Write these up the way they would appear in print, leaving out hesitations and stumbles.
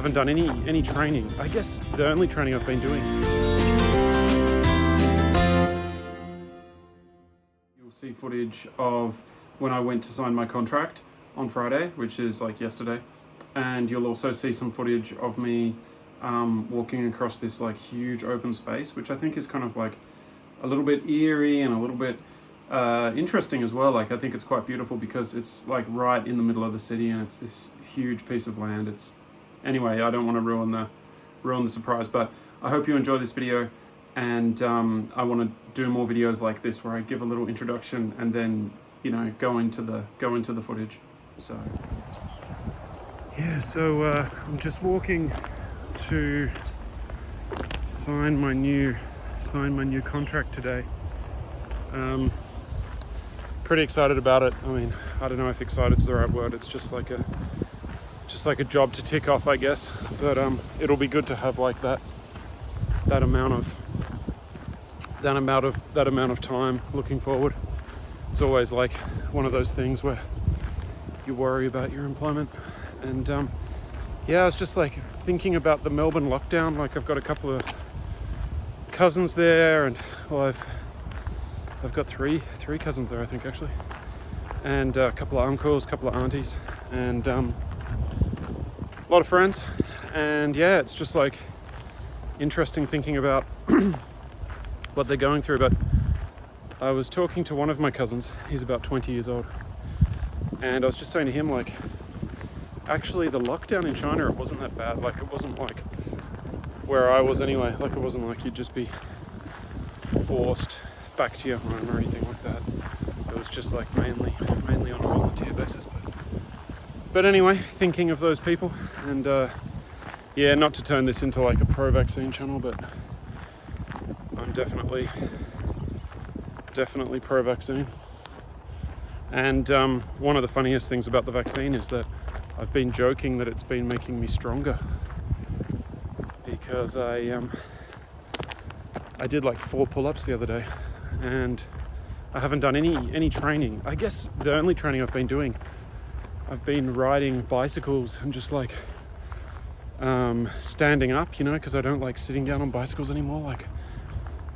haven't done any training. I guess the only training I've been doing. You'll see footage of when I went to sign my contract on Friday, which is like yesterday, and you'll also see some footage of me walking across this like huge open space, which I think is kind of like a little bit eerie and a little bit interesting as well. Like I think it's quite beautiful because it's like right in the middle of the city and it's this huge piece of land. Anyway, I don't want to ruin the surprise, but I hope you enjoy this video, and I want to do more videos like this where I give a little introduction and then, you know, go into the footage. So yeah, so I'm just walking to sign my new contract today. Pretty excited about it. I mean, I don't know if excited is the right word. It's just like a job to tick off, I guess. But it'll be good to have like that amount of time looking forward. It's always like one of those things where you worry about your employment. And yeah, I was just like thinking about the Melbourne lockdown. Like I've got a couple of cousins there, and well, I've got three cousins there, I think, actually, and a couple of uncles, a couple of aunties, and a lot of friends. And yeah, it's just like interesting thinking about what they're going through. But I was talking to one of my cousins, he's about 20 years old, and I was just saying to him, like, actually the lockdown in China, it wasn't that bad. Like it wasn't like where I was anyway. Like it wasn't like you'd just be forced back to your home or anything like that. It was just like mainly on a volunteer basis. But anyway, thinking of those people, and yeah, not to turn this into like a pro-vaccine channel, but I'm definitely pro-vaccine. And one of the funniest things about the vaccine is that I've been joking that it's been making me stronger, because I did like 4 pull-ups the other day, and I haven't done any training. I guess the only training I've been doing, I've been riding bicycles and just like standing up, you know, because I don't like sitting down on bicycles anymore, like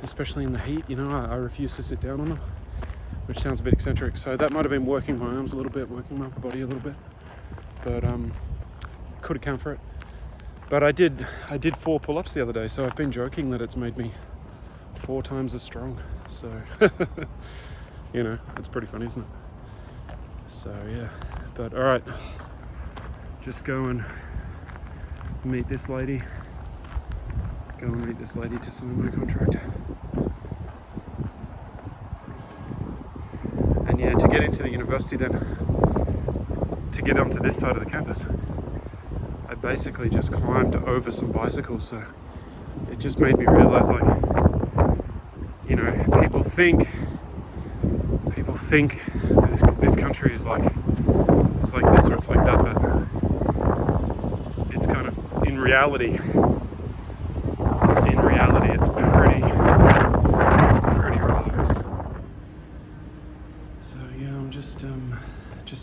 especially in the heat, you know. I refuse to sit down on them, which sounds a bit eccentric. So that might have been working my arms a little bit, working my body a little bit, but could account for it. But I did 4 pull-ups the other day, so I've been joking that it's made me 4 times as strong. So you know, it's pretty funny, isn't it? So yeah, but all right, just go and meet this lady. To sign my contract. And yeah, to get into the university then, to get onto this side of the campus, I basically just climbed over some bicycles. So it just made me realize, like, you know, people think this country is like, it's like this or it's like that, but it's kind of, in reality it's pretty relaxed. So yeah, I'm just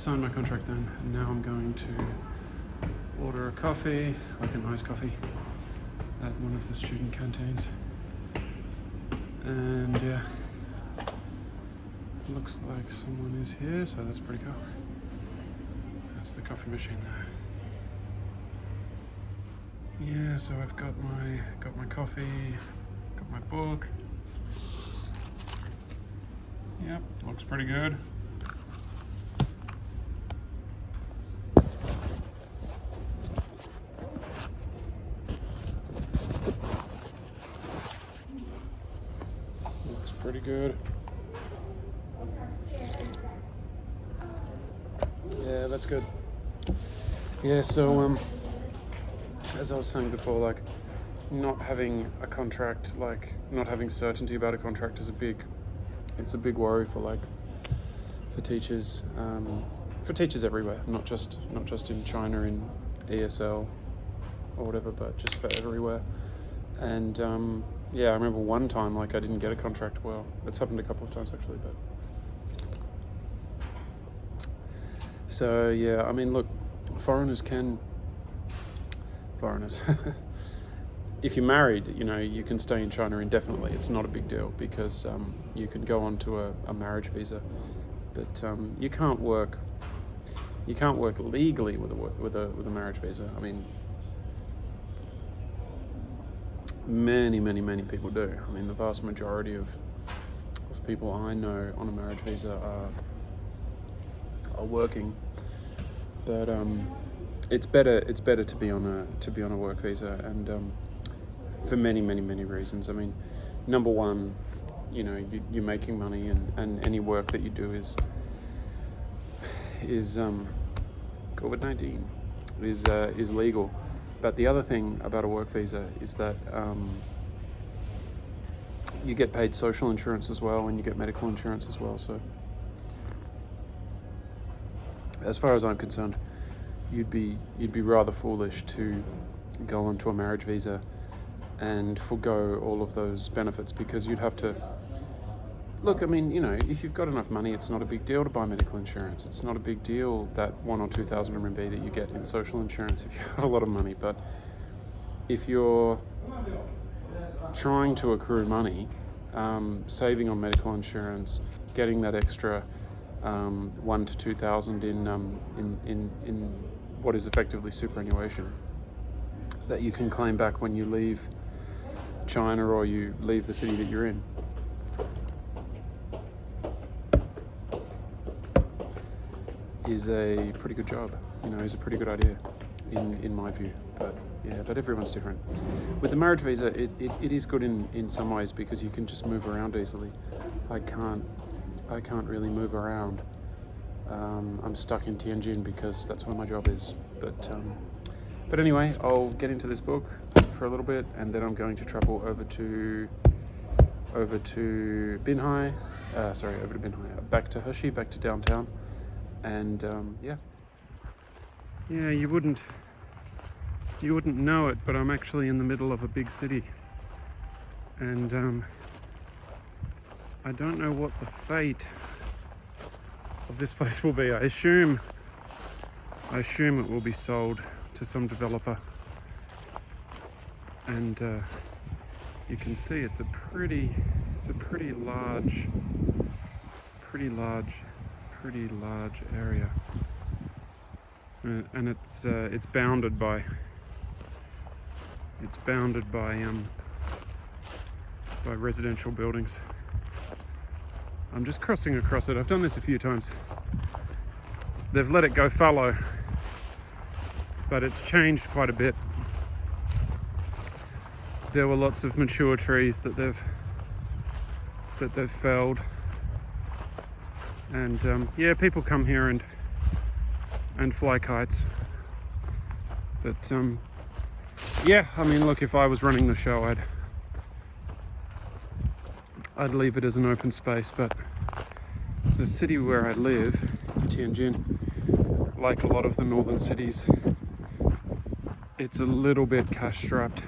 signed my contract then, and now I'm going to order a coffee, like an iced coffee, at one of the student canteens. And yeah, looks like someone is here, so that's pretty cool. That's the coffee machine there. Yeah, so I've got my coffee, got my book. Yep, looks pretty good. Looks pretty good. Yeah, that's good. Yeah, so as I was saying before, like, not having a contract, like not having certainty about a contract is a big worry for teachers everywhere, not just in China, in ESL or whatever, but just for everywhere. And yeah, I remember one time, like, I didn't get a contract. Well, it's happened a couple of times actually, but so yeah, I mean, look, foreigners can foreigners. If you're married, you can stay in China indefinitely. It's not a big deal because you can go on to a marriage visa, but you can't work. You can't work legally with a marriage visa. I mean, many people do. I mean, the vast majority of people I know on a marriage visa are working, but it's better to be on a work visa, and for many reasons. I mean, number one, you're making money, and any work that you do is COVID-19 is legal. But the other thing about a work visa is that you get paid social insurance as well, and you get medical insurance as well. So as far as I'm concerned, you'd be rather foolish to go onto a marriage visa and forgo all of those benefits, because you'd have to look. I mean, if you've got enough money, it's not a big deal to buy medical insurance. It's not a big deal, that 1,000 or 2,000 RMB that you get in social insurance if you have a lot of money. But if you're trying to accrue money, saving on medical insurance, getting that extra 1,000 to 2,000 in what is effectively superannuation that you can claim back when you leave China or you leave the city that you're in, is a pretty good job. Is a pretty good idea in my view. But everyone's different. With the marriage visa, it is good in some ways, because you can just move around easily. I can't really move around. I'm stuck in Tianjin because that's where my job is. But anyway, I'll get into this book for a little bit, and then I'm going to travel over to Binhai, back to Hershey, back to downtown, and you wouldn't know it, but I'm actually in the middle of a big city, and I don't know what the fate of this place will be. I assume it will be sold to some developer, and you can see it's a pretty large area, and it's bounded by residential buildings. I'm just crossing across it. I've done this a few times. They've let it go fallow, but it's changed quite a bit. There were lots of mature trees that they've felled, and people come here and fly kites. But I mean, look, if I was running the show, I'd leave it as an open space. But the city where I live, Tianjin, like a lot of the northern cities, it's a little bit cash-strapped.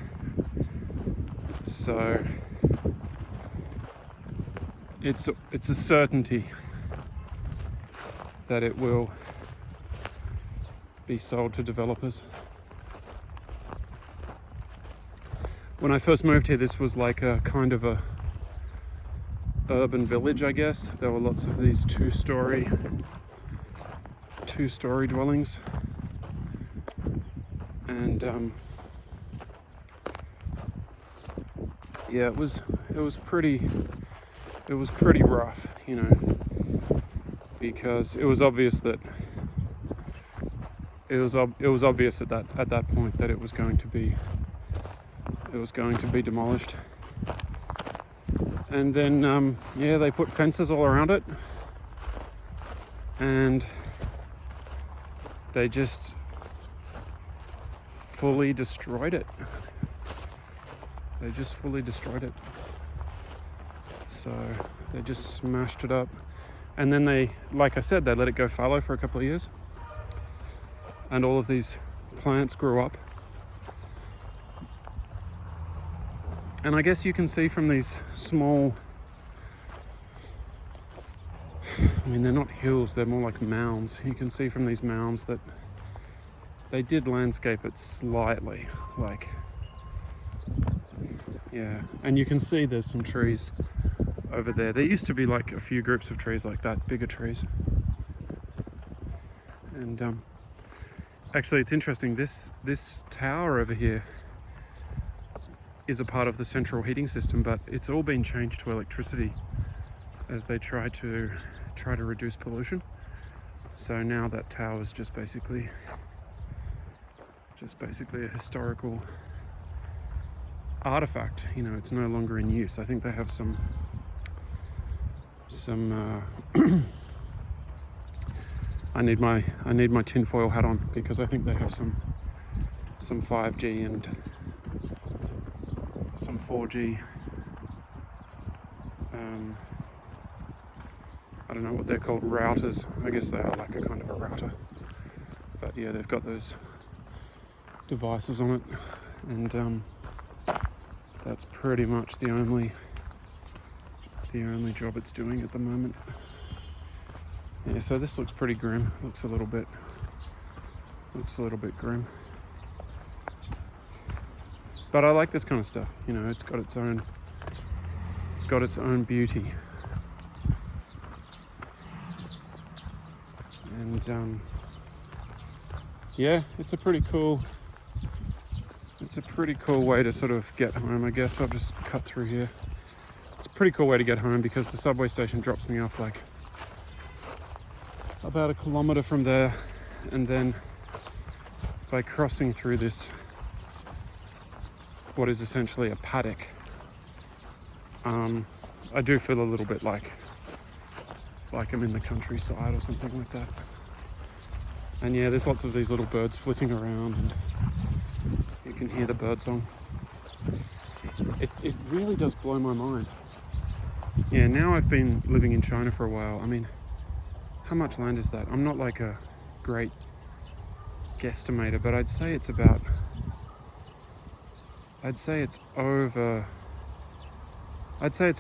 So it's a certainty that it will be sold to developers. When I first moved here, this was like a kind of a urban village, I guess. There were lots of these two-story dwellings, and it was pretty rough, because it was obvious that at that point that it was going to be demolished. And then they put fences all around it, and they just fully destroyed it. So they just smashed it up, and then they let it go fallow for a couple of years, and all of these plants grew up. And I guess you can see from these small, I mean, they're not hills, they're more like mounds. You can see from these mounds that they did landscape it slightly, like, yeah. And you can see there's some trees over there. There used to be like a few groups of trees like that, bigger trees. And actually, it's interesting. This tower over here is a part of the central heating system, but it's all been changed to electricity as they try to reduce pollution. So now that tower is just basically a historical artifact. You know, it's no longer in use. I think they have some I need my tinfoil hat on because I think they have some 5G and some 4G. I don't know what they're called, routers. I guess they are like a kind of a router. But yeah, they've got those devices on it, and that's pretty much the only job it's doing at the moment. Yeah, so this looks pretty grim. Looks a little bit grim. But I like this kind of stuff. You know, it's got its own beauty. And yeah, it's a pretty cool way to sort of get home. I guess I'll just cut through here. It's a pretty cool way to get home because the subway station drops me off like about 1 kilometre from there, and then by crossing through this, what is essentially a paddock, I do feel a little bit like I'm in the countryside or something like that. And yeah, there's lots of these little birds flitting around, and you can hear the bird song. It really does blow my mind. Yeah, now I've been living in China for a while. I mean, how much land is that? I'm not like a great guesstimator, but I'd say it's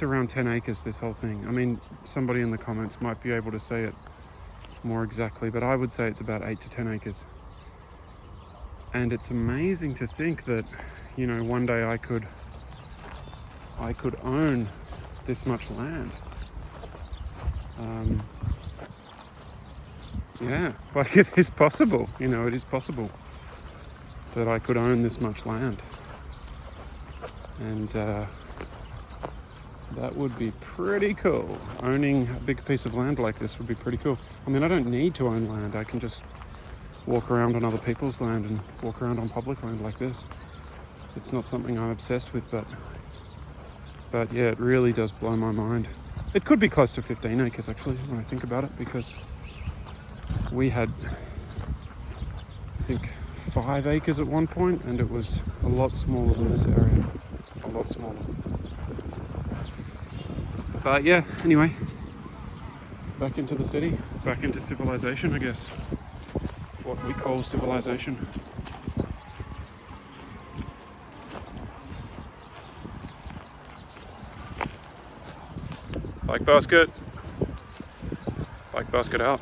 around 10 acres, this whole thing. I mean, somebody in the comments might be able to say it more exactly, but I would say it's about 8 to 10 acres. And it's amazing to think that, you know, one day I could own this much land. Yeah, like it is possible, you know, it is possible that I could own this much land. And that would be pretty cool. Owning a big piece of land like this would be pretty cool. I mean, I don't need to own land. I can just walk around on other people's land and walk around on public land like this. It's not something I'm obsessed with, but yeah, it really does blow my mind. It could be close to 15 acres actually, when I think about it, because we had, I think, 5 acres at one point, and it was a lot smaller than this area. A lot smaller. But yeah, anyway, back into the city, back into civilization, I guess. What we call civilization. Bike basket out.